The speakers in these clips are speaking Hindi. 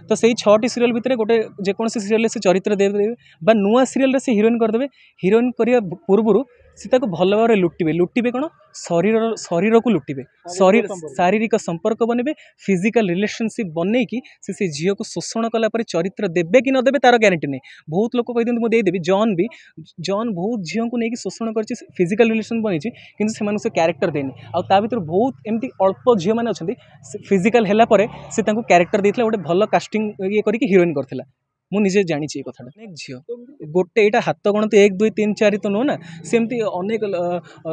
तो से 6टी सीरियल भितर गोटे जेकोसी सीरियल से चरित्र देदेवे बा नुआ सीरियल से हिरोइन करदे हिरोइन करने पूर्व सी भल भाव लुटिबे लुटिबे कौन शरीर शरीर को लुटिबे शरीर शारीरिक संपर्क बनबे फिजिकल रिलेशनशिप बनई कि से झील को शोषण कलापर चरित्र देवे कि नदेवे तार ग्यारंटी नहीं बहुत लोग कही मुझे देदेवी जॉन भी जॉन बहुत झील को लेकिन शोषण कर फिजिकल रिलेशन बनई कि से क्यारेक्टर देनी आ भर बहुत एमती अल्प झील मैंने अच्छा फिजिकल है क्यारेक्टर देता गोटे भल कास्टिंग ये करके हिरोइन करथिला मुझे जानी कथा झील गोटे यहाँ हाथ गणत 1 2 3 4 तो नुह ना सेमती अनेक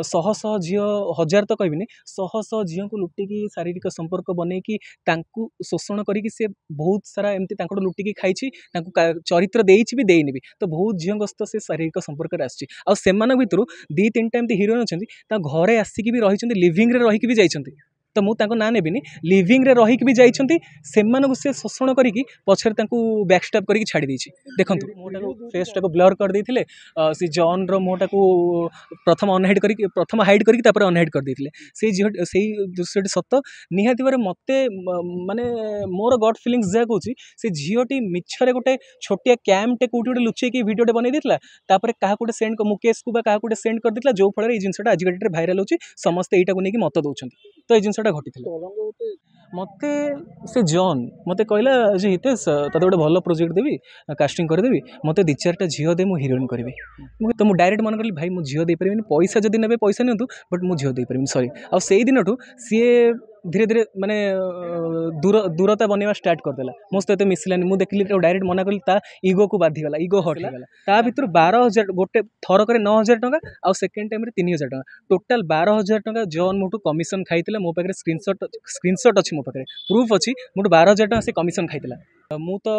शह शह झील हजार तो कहबिनी शह शह झील को लुटिकी शारीरिक संपर्क बनईकी शोषण करके सी बहुत सारा एमती लुटिकी खाई चरित्र देइछि भी देइनि भी तो बहुत झील सहित से शारीरिक संपर्क आसे भितर 2 3 टा एमती हिरोइन अच्छा घरे आसिकी भी रही लिविंग रहीकि भी जाइछन्ति तो मुझे ना नेबिनी लिविंग रे रहीकि भी जाइछन्ति से शोषण करके पछरे बैकस्टैप करके छाड़ी देछि देखो मोटा फेस टाको ब्लर कर देथिले से जॉन रो मोटा को प्रथम अनहाइड करके प्रथम हाइड करके तापर अनहाइड कर देथिले से दृश्यटी सत निहाती भारे मते माने मोर गट फीलिंग्स जा कहूँ से झीलटी मिछरे गोटे छोटिया कैम्पटे कौटी गोटे लुचेकी भिडियोटे बनई देथिला तापर क्या गोटे सेंड मुकेश को क्या गोटे सेंड कर देथिला जो फल ये जिनसा आज डेट भाइराल होची समस्ते एटा को लेकिन मत दौरान तो ये जिनसा घटी मत से जॉन मत कहला जे हितेश तोते गोटे भल प्रोजेक्ट देवी कास्टिंग करदेवी मत 2-4टा झील दे मु हिरोइन करी तो मुझे डायरेक्ट मन करी भाई मुझे झील दे पारिबिनी पैसा जदि ने पैसा नियंतु बट मुझे झील दे पारिबिनी सॉरी आ से दिन सी धीरे धीरे माने दूरता बनवा स्टार्ट करदेला मो सहित मिसलानी मुझे देखली डायरेक्ट मना कली इगो को बाधिगला इगो हटिगला ता भर 12,000 गोटे थरक 9,000 टंका आ सेकेंड टाइम 3,000 टंका टोटाल 12,000 टंका जॉन मोटू कमिशन खाई मो पाखे स्क्रीनशॉट अच्छी मो पाखे प्रूफ अच्छी मोटू 12,000 टंका से कमिशन खाई मु तो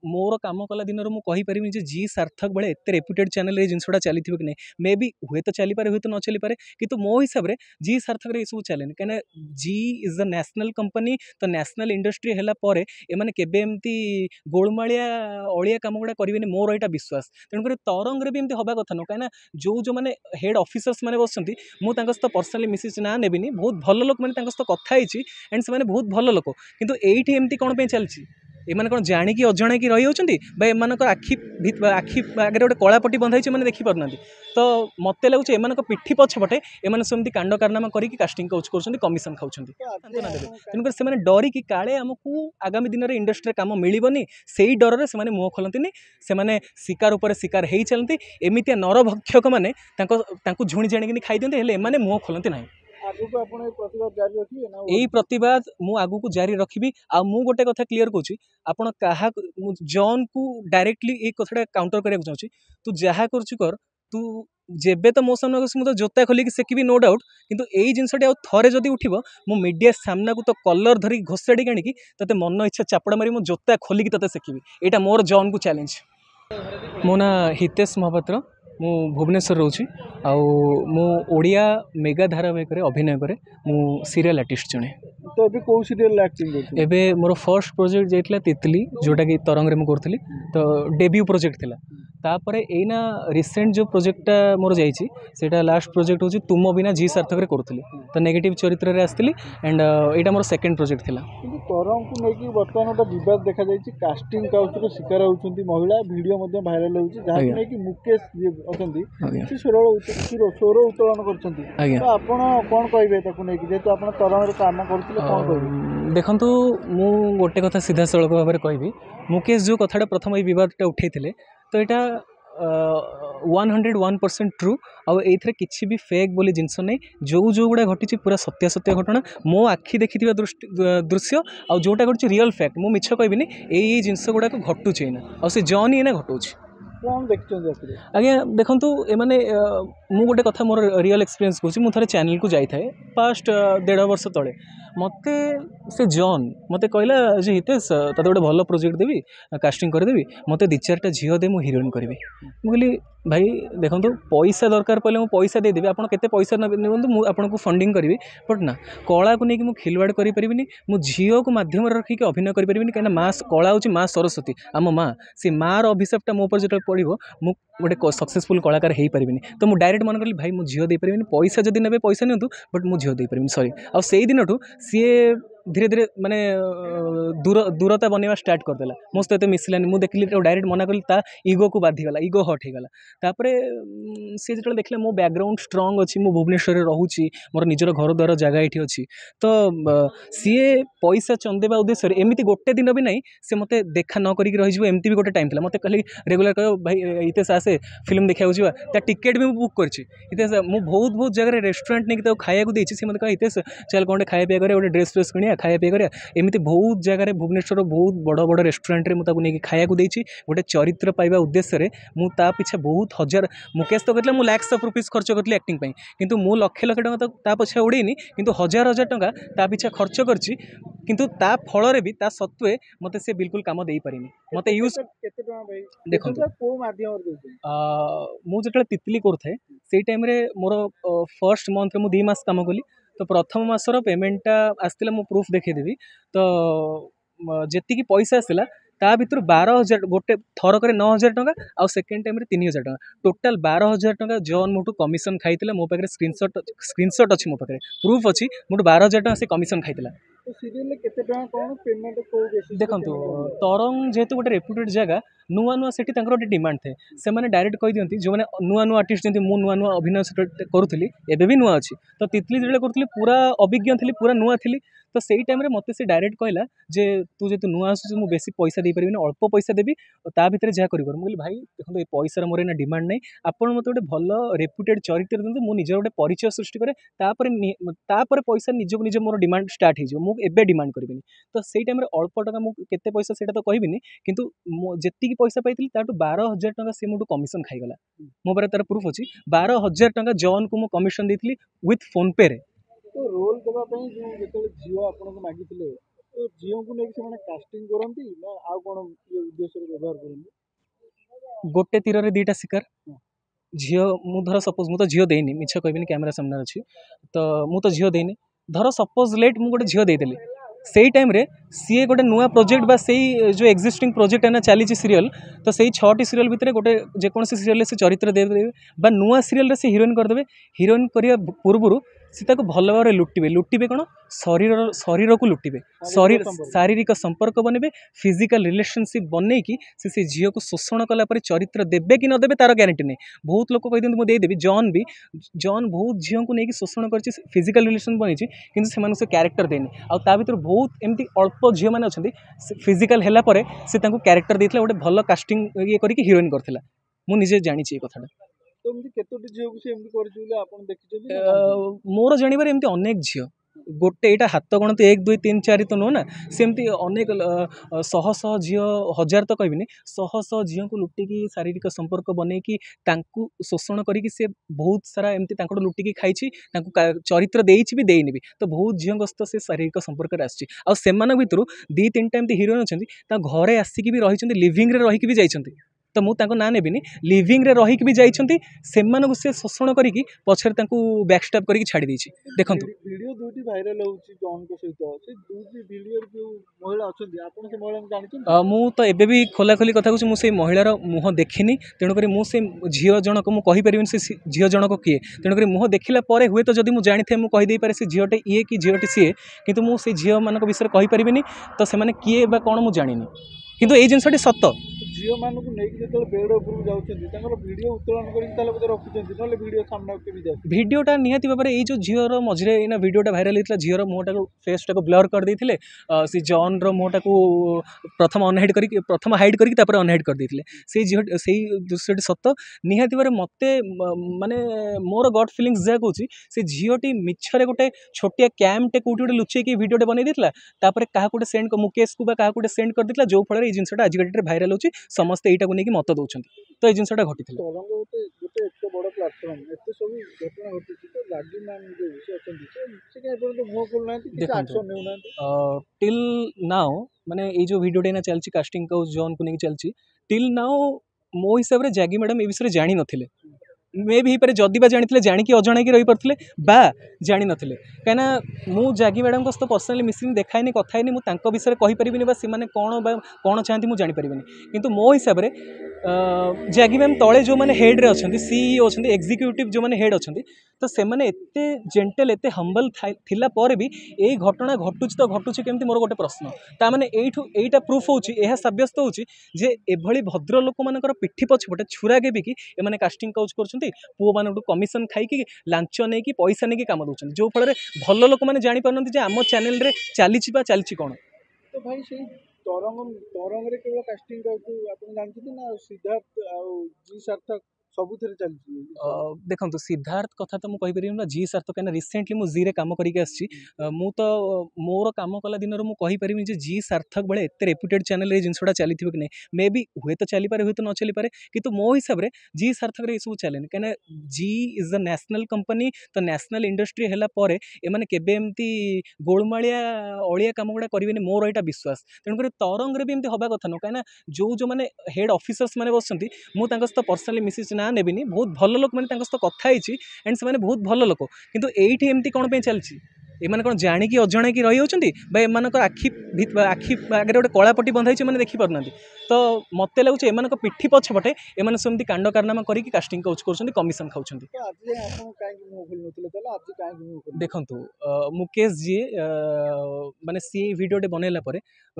मोर काम कला दिन मुझे पारिनी जी सार्थक बेले एत रेप्यूटेड चैनल ये जिनसा चली कि नहीं मे बी हुए तो चली पारे हुए तो न चली पारे कि मो हिसाब से जी सार्थक ये सब चलेनि कहीं जी इज द नेशनल कंपनी तो नेशनल इंडस्ट्री है एमाने केबे एमती गोलमालिया अलिया कम गुड़ा करेंगे मोर यहाँ विश्वास तेणुक तरंग भी एमती हवा कथा नुह कहीं जो जो मैंने हेड ऑफिसर्स मैंने बसती मुझे सहित पर्सनाली मिसेज ना नेबिनी बहुत भल लोक मैंने सहित कथा एंड से बहुत भल लोक किंतु एठी एमती कौन पे चलती एमाने कौन जाणिकी अजाणिकी रही होती आखि आखि आगे गोटे कलापट्टी बंधाई मैंने देखिपार तो मत लगुच एम पिठी पछपटे एम सेमती कांड कारनामा करके कास्टिंग काउच कर कमिशन खाऊँ तेणुक से डरिकी काले आमको आगामी दिन में इंडस्ट्री काम मिलनी से ही डर से मुँह खोलती से शिकार उपर शिकार हो चलती एमती नरभक्षक मैंने झुणी जाणी खाई दिखते एमाने मुँह खोलती ना यही प्रतिवाद मु आगु को जारी रखी आ मु गोटे कथा क्लीयर कौची आपण कहा जॉन को डायरेक्टली ये कथा काउंटर करने चाहूँगी तू जहाँ कर तू जेबे तो मो सामने मुझे जोता खोलिकी सेकिबी नो डाउट किंतु यही जिनसटी थे जदि उठिबो मु मीडिया सामना को तो कलर धरी घोषाड़ी आनिकी तते मन इच्छा चापड़ा मारी मो जोता खोलिकी तते सेकिबी एटा मोर जॉन को चैलेंज मो ना हितेश महापात्र मु भुवनेश्वर रोची मु ओडिया मेगा धारावाहिक अभिनय करे मु सीरियल आर्टिस्ट जने तो अभी कौ सीरियल एक्टिंग करथि एबे मोर फर्स्ट प्रोजेक्ट जाइतला तितली जोटा कि तरंग रे मु करथली तो डेब्यू प्रोजेक्ट थिला तापरे एना रिसेंट जो प्रोजेक्टटा मोर जाइछि सेटा लास्ट प्रोजेक्ट होछि तुम बिना जी सार्थक रे करथली तो नेगेटिव चरित्र रे आस्थिली and Etah more second project थिला किंतु तरंग को नेकी वर्तमान ओटा विवाद देखा जाइछि कास्टिंग काउच रो शिकार होउछन्ती महिला वीडियो मध्ये वायरल होउछि जहा नेकी मुकेश जे अछन्ती से स्वर उत्तोलन करछन्ती तो आपण कोन कहबे ताकू नेकी जेतु आपण तरंग रे काम करथिले कोन कहबे देखंतु मु गोटे कथा सीधा सळक भाबरे कहबी मुकेश जो कथाटा प्रथम ए विवादटा उठैथिले तो यहाँ 101% ट्रू आउ एथरे किसी भी फेक बोली जिनस नहीं जो जो गुड़ा घटी पूरा सत्य सत्य घटना मो आखि देखि दृश्य आउ जोटा घटी रियल फैक्ट मु मिछ कहबिनी यही जिनस गुड़ा घटुचे ना आ से जॉन ही ना घटुचे आज्ञा देखु एमाने मु गोटे कथा मोर रियल एक्सपीरियंस कहूँ मुझे थे चैनल को जाए पास्ट 1.5 वर्ष तले मत से जॉन मत कहला जे हितेश तोते गोटे भल प्रोजेक्ट देवी कास्टिंग करदेवी मत 2-4टा झील दे मु हिरोइन करी मुझे भाई देखो पैसा दरकार पड़े मुझे पैसा देदेवी आप केते पैसा नियंतु मुझे आपको फंडिंग करी बट ना कला को लेकिन मुझे खिलवाड़ करें मु झील को मध्यम रखिक अभिनय करें कहीं माँ कला हूँ माँ सरस्वती आम माँ से माँ अभिशापटा मो पर जो पड़ो मु गोटे सक्सेसफुल कलाकार हो पारिनी तो मुझे डायरेक्ट मन कली भाई मुझे झील दे पारिनी पैसा जदि ने पैसा नियंतु बट मुझे झील दे पारिनी सॉरी आ से दिन सी धीरे धीरे माने दूरता बनवा स्टार्ट करदेला मो सहित मिसलानी मुझे देखिली डायरेक्ट मना कली ता इगो को बाधिगला इगो हट होगला तापर सी जो देखले मो बैकग्राउंड स्ट्रांग अच्छी मु भुवनेश्वर रोची मोर निजर घर द्वार जगह ये अच्छी तो सी पैसा चंदेवा उद्देश्य एमती गोटे दिन भी नहीं से मत देखा न करी रही एमती भी गोटे टाइम था मत कहली रेगुलर कह भाई इतेश आसे फिल्म देखा जा टिकेट भी बुक कर बहुत बहुत जगह रेस्टोरेंट नहीं खाया देती सी मत कह इतेश चल कौन खाया पीया गोटे ड्रेस फ्रेस किणिया खाया पीया करा एमती बहुत जगह भुवनेश्वर बहुत बड़ बड़ रेस्टोरेंट में मुझे खाया देती गोटे चरित्र पाइबा उद्देश्य मुझे पिछा बहुत हजार मुकेश तो कहते मुझे लैक्स ऑफ रुपीज खर्च करी एक्टिंग किंतु मु लक्ष लक्ष टका तो पछा उड़ेनी किंतु हजार हजार टका ता पिछा खर्च करछि किंतु ता फल भी ता सत्वे मते से बिल्कुल काम दे पारिनी मते यूज देखो मुझे जो तितली करुए से टाइम रे मोर फर्स्ट मंथ में 2 मास काम कली तो प्रथम मासर पेमेंटा आसला मु प्रूफ देखदेवी तो जी पैसा आसला ता भर 12,000 गोटे थरक 9,000 टका आउ सेकेंड टाइम 3,000 टका टोटाल 12,000 टका जॉन मोटू कमिशन खाई मो पाखे स्क्रीनशॉट अच्छी मो पाखे प्रूफ अच्छी मोटू 12,000 टका से कमिशन खाई देखो तरंग जेहेतु गोटे रेप्यूटेड जगह नुआ नुआ से गोटे डिमांड थे से मैंने डायरेक्ट कही दिखती जो मैंने नुआ नुआ आर्टिस्ट जमी मुझे नुआ नुआ अभिनय करूली एवं भी नुआ अच्छी तो तितली जो करूँ पूरा अभिज्ञ थी पूरा नुआ थी तो सही टाइम मत से डायरेक्ट कहला जे तू जो नुआ आसु मुझे बेसी पैसा दे पारि अल्प पैसा देवी ता भितर जहाँ कर मुझे भाई देखो ये पैसार मोर डिमांड नहीं आपड़ मत गोटे भल रेप्यूटेड चरित्र दिखाते मुझे निजर गोटे परिचय सृष्टि करे पैसा निजक निज मोर डिमांड स्टार्ट हो एबे डिमांड करी तो सही टाइम अल्प टका मुझे पैसा से तो कहबिनी किंतु जी पैसा पाई 12,000 टका से मुझे कमिशन खाईगला मो पारे तार प्रूफ अच्छी 12,000 टका जॉन को मुझे कमिशन देती विथ फोन पे रे तो रोल देवाई जो झील आपको मागी तो झील को लेकिन कास्टिंग करती ना आउ कौन उद्देश्य व्यवहार करते गोटे तीर रे दीटा शिकार झील मु धर सपोज मु तो झील देनी मिछ कहबिनी कैमरा सामने अच्छी तो मु तो झील देनी धर सपोज लेट मु गोटे झील देदेली से टाइम रे सी गोटे नुआ प्रोजेक्ट बा से जो एक्जिस्टिंग प्रोजेक्ट है चली सीरियल तो से 6टी सीरियल भितर गोटे जेकोसी सीरियल से चरित्र देदेवे बा नुआ सीरियल से हिरोइन करदे हिरोइन करिया पूर्व सी भल भाव लुटिबे लुटिबे कौन शरीर को लुटिबे शरीर शारीरिक संपर्क बनबे फिजिकल रिलेशनशिप बनई कि से झील को शोषण कलापर चरित्र देवे कि नदेवे तार ग्यारंटी नहीं बहुत लोग कही मुझे देदेवी जॉन बहुत झील को लेकिन शोषण कर फिजिकल रिलेशन बनई कि से क्यारेक्टर देनी आ भर बहुत एमती अल्प झील मैंने अच्छा फिजिकल है से क्यारेक्टर देता गोटे भल कास्टिंग ये करके हिरोइन करथिला मु निजे जानी कथा मोर जानवर एमती अनेक झील गोटे यहाँ हाथ गणत 1 2 3 4 तो नुह ना सेमती अनेक शह शह झील हजार तो कहबिनी शह शह झील को लुटिकी शारीरिक संपर्क बनईकी शोषण करके से बहुत सारा एमती लुटिकी खाई चरित्र देइछि भी देइनि भी तो बहुत झील सहित से शारीरिक संपर्क आसी भितर 2-3 टा एमती हिरोइन अच्छा घरे आसिक भी रही लिविंग रे रही भी जाइछन्ति तो मुझे ना नेबिनी लिविंग रे रही भी जाइछन्ति से शोषण करके पछरे बैकस्टैप करके छाड़ी देछि देखो वीडियो दुटी वायरल होउछि जॉन को सहित से दुटी वीडियो जो महिला अछन्ति आपन से महिला जानिछन मु तो एबे भी खोला खोली कथा कहूँ मुझे महिलार मुह देखिनी तेणुक मुझे झील जनक मुझे कहीपर से झील जनक किए तेणुक मुह देखला हुए तो जब मुझे जानी मुझे कहीदे पारे से झीलटे ये कि झीलटे सी किंतु मुझे झील मान विषय कहीपरि तो से किए बा कौन मुझे जानी किंतु ये जिनसटी सत झील मानक नहीं बेड उपरू जाऊँ वीडियो उत्तोलन कर रखुच्च ना वीडियो सामना भिडटा निहाती भाव में ये झीर मझे भिडटा भाइराल होता झीर मुहटा फेसटा को ब्लर कर देते सी जॉन मुहटा को प्रथम अनहाइड करके प्रथम हाइड करके अनहाइड कर देते से दृश्यटी सत निहाती भाव मत माने मोर गट फिलिंग्स जहाँ कहूँ से झीलटी मिछरे गोटे छोटिया कैम्पटे कौटी गोटे लुचेक भिडटे बनई देता क्या गोटे सेंड मुकेश को क्या गोटे सेंड कर देता जो फल ये जिनसा आज डेट में भाइराल होची समस्ते यहाँ को लेकिन मत दौरान तो ये जिनसा घटी बड़ प्लाटफर्म एत सब घटना घटी टिल नाउ माने ये जो वीडियो चलती कास्टिंग का जॉन को लेकिन चलती टिल नाउ मो हिसाब से जैगी मैडम ए विषय जानी नथिले मे भी पारे जदि बा जानी जानिकी अजणा रही पारे बा जानी नथिले कहीं मु जैगी मैडम को सहित पर्सनाली मिसिंग देखाइनी कथाइनी मुझे विषय कहीपरि कौन चाहती मुझे जानीपरि किंतु मो हिसाब से जैगी मैम तले जो मैंने हेड्रे अच्छा सीईओ अच्छा एक्जिक्यूटिव जो मैंने हेड अच्छा तो से एते जेंटल एते हम्बल थिला पर भी यही घटना घटुची तो घटुची केमती मोर गोटे प्रश्न ताने एटा प्रूफ होची यह सब्यस्त होची जे एभली भद्र लोक मानकर पिठी पछपटे छुरा गेबी कि एमाने कास्टिंग काउच करछंती पुओ मानटू कमिशन खाइकी लांच नेकी पैसा नेकी काम दउछन जो फल भल लोक माने जानि पारनती जे आम चैनल रे चलीछि बा चलीछि कोन तो भाई से तरंग रे केवल कास्टिंग काउच आपण जानथि ना सिद्धार्थ आ जी सार्थक सबुथिरे चलछि देखो सिद्धार्थ कथा तो मुझे कहीपर ना जी सार्थक कहीं रिसेंटली मुझे जी रे काम करके आसी मु तो मोर काम कला दिन मुझे जे जी सार्थक बेले एत रेप्यूटेड चैनल ये जिनसा चली कि नहीं मे बी हुए तो चली पारे हुए तो न चली पारे कि मो हिसाब से जी सार्थक ये सब चलेनि कहीं जी इज द नेशनल कंपनी तो नेशनल इंडस्ट्री है एमाने केबे एमती गोलमालिया अलिया काम गुड़ा करेंगे मोर यहाँ विश्वास तेणुकर तरंग भी एमती हवा कथा नुह कहीं जो मैंने हेड ऑफिसर्स मैंने बस मुझे सहित पर्सनाली मिसेज ना नेबिनी बहुत भल लोक मैंने सहित कथा एंड से बहुत भल लोक किंतु एठी एमती कौन पे चलती एमाने कौन जाणिकी अजण की रही होचंती बा एमानक आखि आगे गोटे कलापट्टी बंधाई मैंने देखी पारना तो मत लगुच एमान पिठी पछपटे एमाने सेमती कांड कारनामा करके कास्टिंग काउच कर कमिशन खाऊं देखु मुकेश जी माने सी भिडियोटे बनैला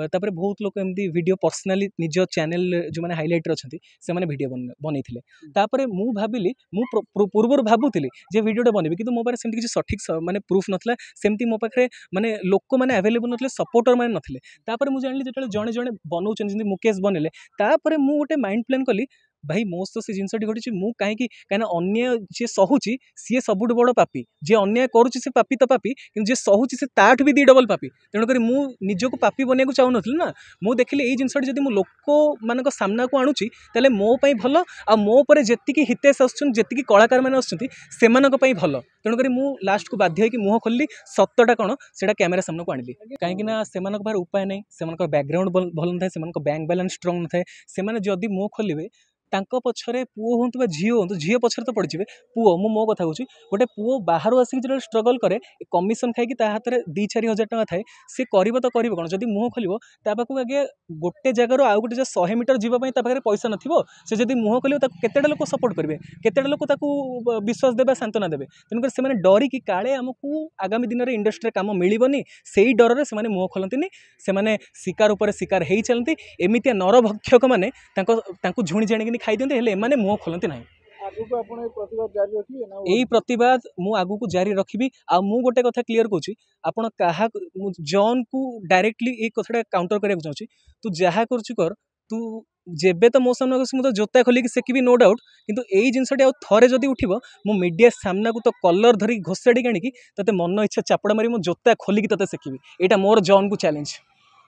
तापर बहुत लोक एमती वीडियो पर्सनाली निज चैनल जो मैंने हाइलाइटर अच्छा से मैंने वीडियो बनई तापर मु भाविली मु पूर्व भावुली जे वीडियोटे बनबी कि मो पास सेमती किसी सठिक माने प्रूफ नथला सेमती मो पाखे माने लोक मैंने अवेलेबल नथिले सपोर्टर मैंने नथिले तापर मु जानली जेतले जणे जणे बनाउछन जेंति मुकेश बनले तापर मु गोटे माइंड प्लान कली भाई मो तो से जिनसटी घटी मु कहीं अन्य जी सहुची सी सबुठ बड़ पापी जी अन्याय करुच्ची से पापी तो पापी कि जी सहुची से ताठ भी दी डबल पापी तेणुकर मु निजक पापी बनवाक चाहून ना मु देखिली ये जिनसटी जब लोक मान सामना को आणुची तेल मो भल आ मो पर जी हितेश आसती कलाकार मैंने आसमानी भल तेणुकर मु लास्ट को बाध्य कि मुह खोलि सत्यटा कौन से कैमेरा सामना को आनी कहीं उपाय नहीं से बैकग्राउंड भल न था बैंक बैलेंस स्ट्रंग न था से जदि मुह खोलिए पछरे पुओ हूँ झी हूँ झील पछरे तो पड़े पुओ मो कथा कहूँ गोटे पुओ बाहर आसिक जो स्ट्रगल करे कमिशन खाई हाथ में 2-4 हजार टका थाए सी कर तो कर कौन जब मुह खोल पाक आगे गोटे जगार आउ गोटे 100 मीटर जावाई पैसा नथिबो से जब मुह खोल केतेटा लोक सपोर्ट करेंगे केतेटा लोक विश्वास देवे सांत्वना देवे तेणुकर से डरिकी काले आमको आगामी दिन में इंडस्ट्री काम मिलनी से डर से मुह खोलती से शिकार उपर शिकार हो चलती एमती नरभक्षक मैंने झुणी जाणी खाई दिखते एमाने मुह खोलती ना यही प्रतिवाद मु आगु को जारी रखी आ मु गोटे कथा क्लीयर कौची आपण क्या जॉन को डायरेक्टली ये कथा काउंटर करने चाहूँ तू जहाँ कर तू जेबे तो मो सामने मुझे जोता खोलिकी सेकिबी नो डाउट किंतु यही जिनसटी आउ थरे जदि उठिबो मु मीडिया सामना को तो कलर धरी घोषाड़ी आनिकी तते मन इच्छा चापड़ा मारी मु जोता खोलिकी तते सेकिबी एटा मोर जॉन को चैलेंज।